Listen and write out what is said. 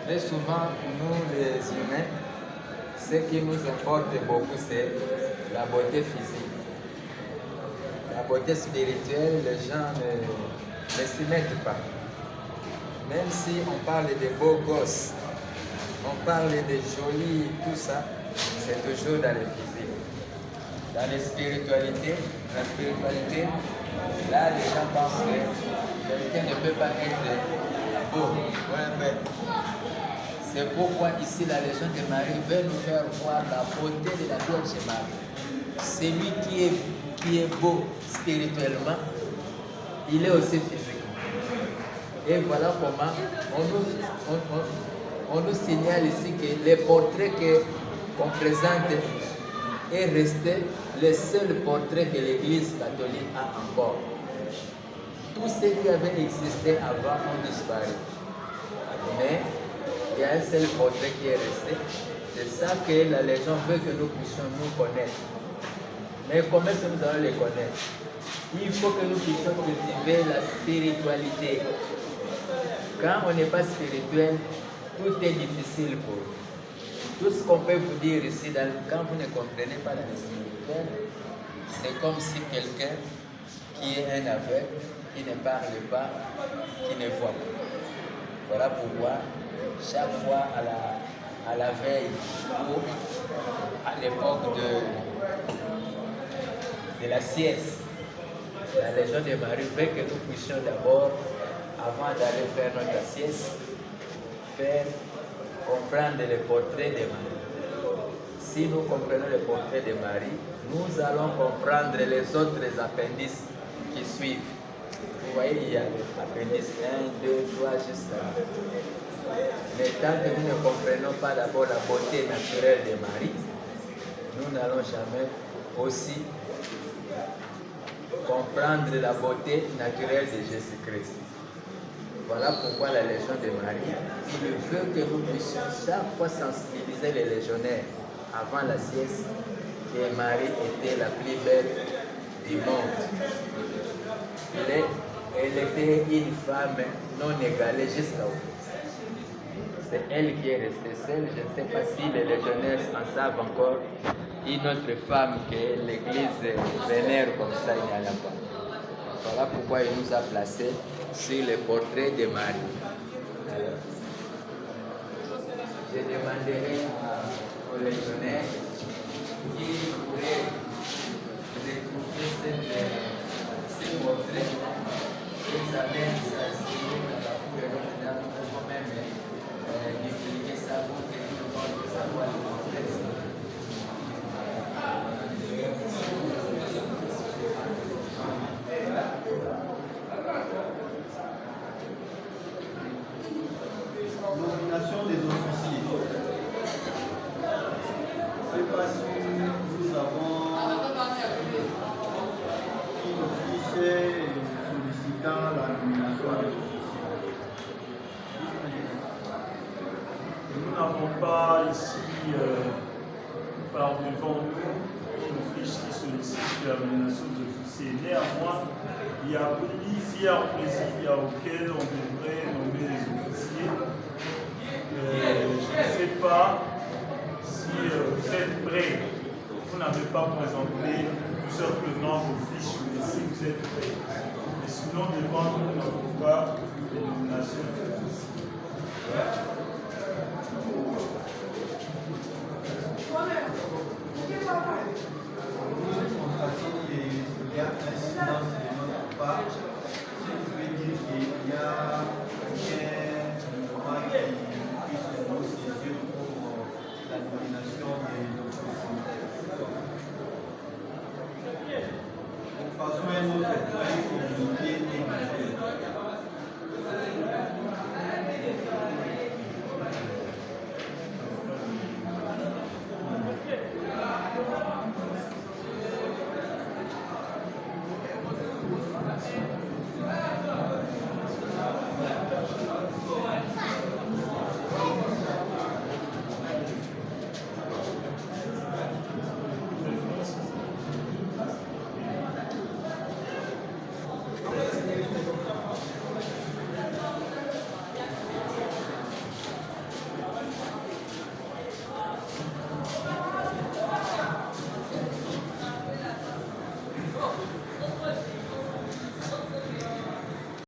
Très souvent, nous les humains, ce qui nous importe beaucoup, c'est la beauté physique. La beauté spirituelle, les gens ne s'y mettent pas. Même si on parle de beaux gosses, on parle de jolis, tout ça, c'est toujours dans le physique. Dans la spiritualité, là les gens pensent que quelqu'un ne peut pas être beau. Ouais. C'est pourquoi ici la Légion de Marie veut nous faire voir la beauté de la Vierge Marie. Celui qui est beau spirituellement, il est aussi physiquement. Et voilà comment on nous signale ici que les portraits qu'on présente est resté le seul portrait que l'Église catholique a encore. Tous ceux qui avaient existé avant ont disparu. Mais il y a un seul portrait qui est resté. C'est ça que la Légion veut que nous puissions nous connaître. Mais comment est-ce que nous allons les connaître? Il faut que nous puissions cultiver la spiritualité. Quand on n'est pas spirituel, tout est difficile pour nous. Tout ce qu'on peut vous dire ici, quand vous ne comprenez pas la spirituelle, c'est comme si quelqu'un qui est un aveugle, qui ne parle pas, qui ne voit pas. Voilà pourquoi chaque fois à la veille ou à l'époque de la sieste, la Légion de Marie veut que nous puissions d'abord, avant d'aller faire notre sieste, faire comprendre le portrait de Marie. Si nous comprenons le portrait de Marie, nous allons comprendre les autres appendices qui suivent. Vous voyez, il y a l'appendice 1, 2, 3 jusqu'à là. Mais tant que nous ne comprenons pas d'abord la beauté naturelle de Marie, nous n'allons jamais aussi comprendre la beauté naturelle de Jésus-Christ. Voilà pourquoi la Légion de Marie, il veut que nous puissions chaque fois sensibiliser les légionnaires avant la sieste que Marie était la plus belle du monde. Elle était une femme non égalée jusqu'à où. C'est elle qui est restée seule. Je ne sais pas si les légionnaires en savent encore. Une autre femme que l'Église vénère comme ça, il n'y en a pas. Voilà pourquoi il nous a placés sur le portrait de Marie. Alors, je demanderai aux légionnaires qui pourraient retrouver ce portrait. Ils avaient s'inscrire là-bas pour le nom pour même dupliquer ça pour que tout le monde puisse avoir le portrait. Nomination des officiers. Je ne sais pas si nous avons une officier sollicitant la nomination des officiers. Nous n'avons pas ici, par devant nous, une fiche qui sollicite la nomination des officiers. Néanmoins, il y a plusieurs présidiats auxquels on devrait nommer les officiers. Je ne sais pas si vous êtes prêts. Vous n'avez pas présenté tout simplement vos fiches, mais si vous êtes prêts. Mais sinon, devant nous, nous n'avons pas de nomination des officiers. Il y a un silence de notre part. Ce qui veut dire qu'il y a un moment qui puisse nous saisir pour la nomination des officiers. De façon à une autre, il faut communiquer et